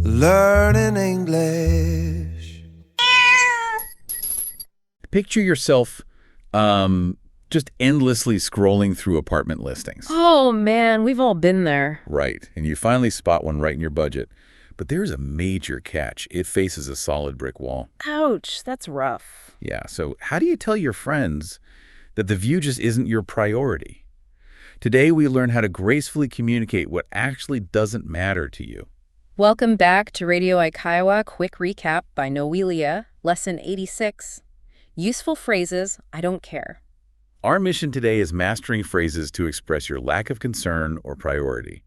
Learning English. Picture yourself just endlessly scrolling through apartment listings. Oh, man, we've all been there. Right, and you finally spot one right in your budget. But there's a major catch. It faces a solid brick wall. Ouch, that's rough. Yeah, so how do you tell your friends that the view just isn't your priority? Today, we learn how to gracefully communicate what actually doesn't matter to you. Welcome back to Radio英会話 Quick Recap by Noelia, Lesson 86. Useful phrases, I don't care. Our mission today is mastering phrases to express your lack of concern or priority,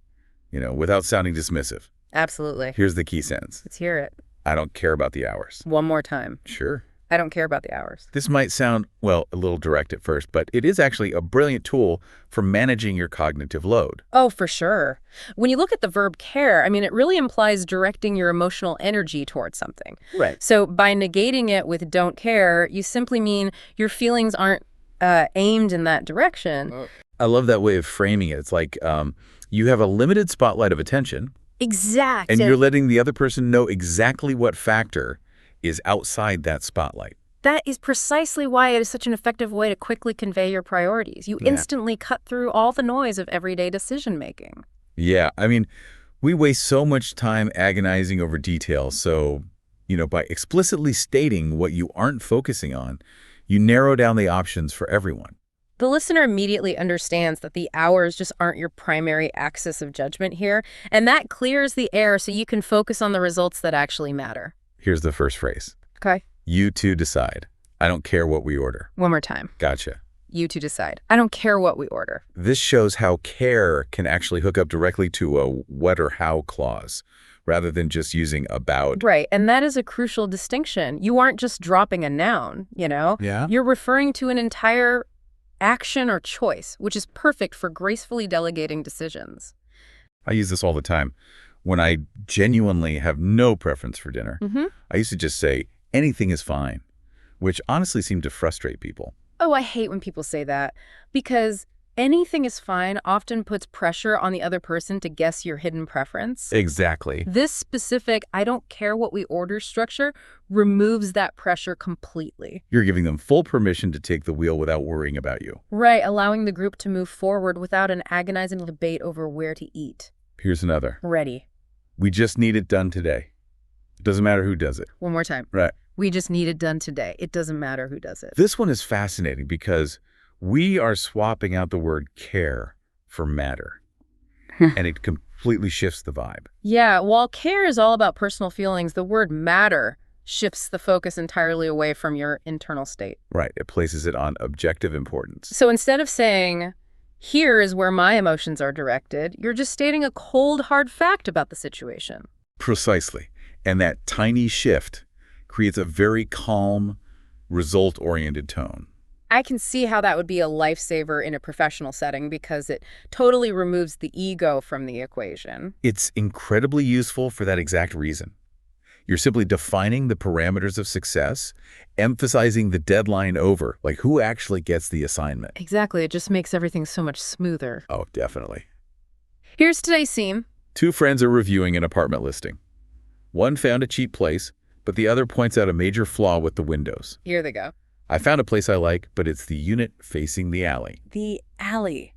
without sounding dismissive. Absolutely. Here's the key sentence. Let's hear it. I don't care about the hours. One more time. Sure. I don't care about the hours. This might sound, a little direct at first, but it is actually a brilliant tool for managing your cognitive load. Oh, for sure. When you look at the verb care, it really implies directing your emotional energy towards something. Right. So by negating it with don't care, you simply mean your feelings aren't aimed in that direction. I love that way of framing it. It's like you have a limited spotlight of attention. Exact. And you're letting the other person know exactly what factor is outside that spotlight. That is precisely why it is such an effective way to quickly convey your priorities. You instantly cut through all the noise of everyday decision-making. Yeah, we waste so much time agonizing over details. So, by explicitly stating what you aren't focusing on, you narrow down the options for everyone. The listener immediately understands that the hours just aren't your primary axis of judgment here, and that clears the air so you can focus on the results that actually matter. Here's the first phrase. Okay. You two decide. I don't care what we order. One more time. Gotcha. You two decide. I don't care what we order. This shows how care can actually hook up directly to a what or how clause, rather than just using about. Right, and that is a crucial distinction. You aren't just dropping a noun, Yeah. You're referring to an entire action or choice, which is perfect for gracefully delegating decisions. I use this all the time. When I genuinely have no preference for dinner, I used to just say, anything is fine, which honestly seemed to frustrate people. Oh, I hate when people say that, because anything is fine often puts pressure on the other person to guess your hidden preference. Exactly. This specific I don't care what we order structure removes that pressure completely. You're giving them full permission to take the wheel without worrying about you. Right, allowing the group to move forward without an agonizing debate over where to eat. Here's another. Ready. We just need it done today. It doesn't matter who does it. One more time. Right. We just need it done today. It doesn't matter who does it. This one is fascinating because we are swapping out the word care for matter, and it completely shifts the vibe. Yeah, while care is all about personal feelings, the word matter shifts the focus entirely away from your internal state. Right. It places it on objective importance. So instead of saying, here is where my emotions are directed, you're just stating a cold, hard fact about the situation. Precisely. And that tiny shift creates a very calm, result-oriented tone. I can see how that would be a lifesaver in a professional setting because it totally removes the ego from the equation. It's incredibly useful for that exact reason. You're simply defining the parameters of success, emphasizing the deadline over, like who actually gets the assignment. Exactly. It just makes everything so much smoother. Oh, definitely. Here's today's theme. Two friends are reviewing an apartment listing. One found a cheap place, but the other points out a major flaw with the windows. Here they go. I found a place I like, but it's the unit facing the alley. The alley.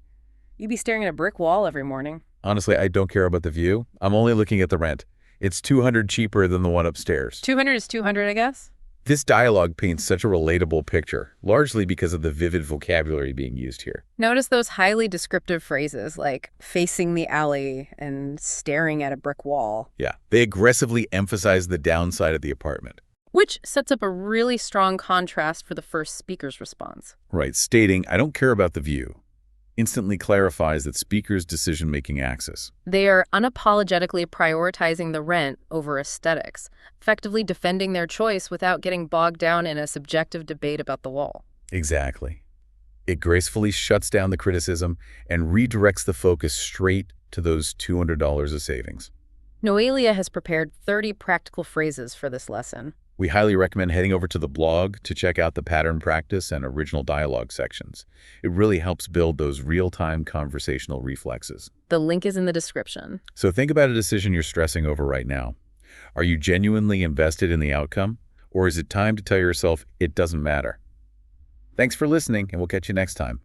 You'd be staring at a brick wall every morning. Honestly, I don't care about the view. I'm only looking at the rent. It's $200 cheaper than the one upstairs. 200 is 200, I guess? This dialogue paints such a relatable picture, largely because of the vivid vocabulary being used here. Notice those highly descriptive phrases like facing the alley and staring at a brick wall. Yeah, they aggressively emphasize the downside of the apartment. Which sets up a really strong contrast for the first speaker's response. Right, stating, I don't care about the view, instantly clarifies that speaker's decision-making axis. They are unapologetically prioritizing the rent over aesthetics, effectively defending their choice without getting bogged down in a subjective debate about the wall. Exactly. It gracefully shuts down the criticism and redirects the focus straight to those $200 of savings. Noelia has prepared 30 practical phrases for this lesson. We highly recommend heading over to the blog to check out the pattern practice and original dialogue sections. It really helps build those real-time conversational reflexes. The link is in the description. So think about a decision you're stressing over right now. Are you genuinely invested in the outcome? Or is it time to tell yourself it doesn't matter? Thanks for listening, and we'll catch you next time.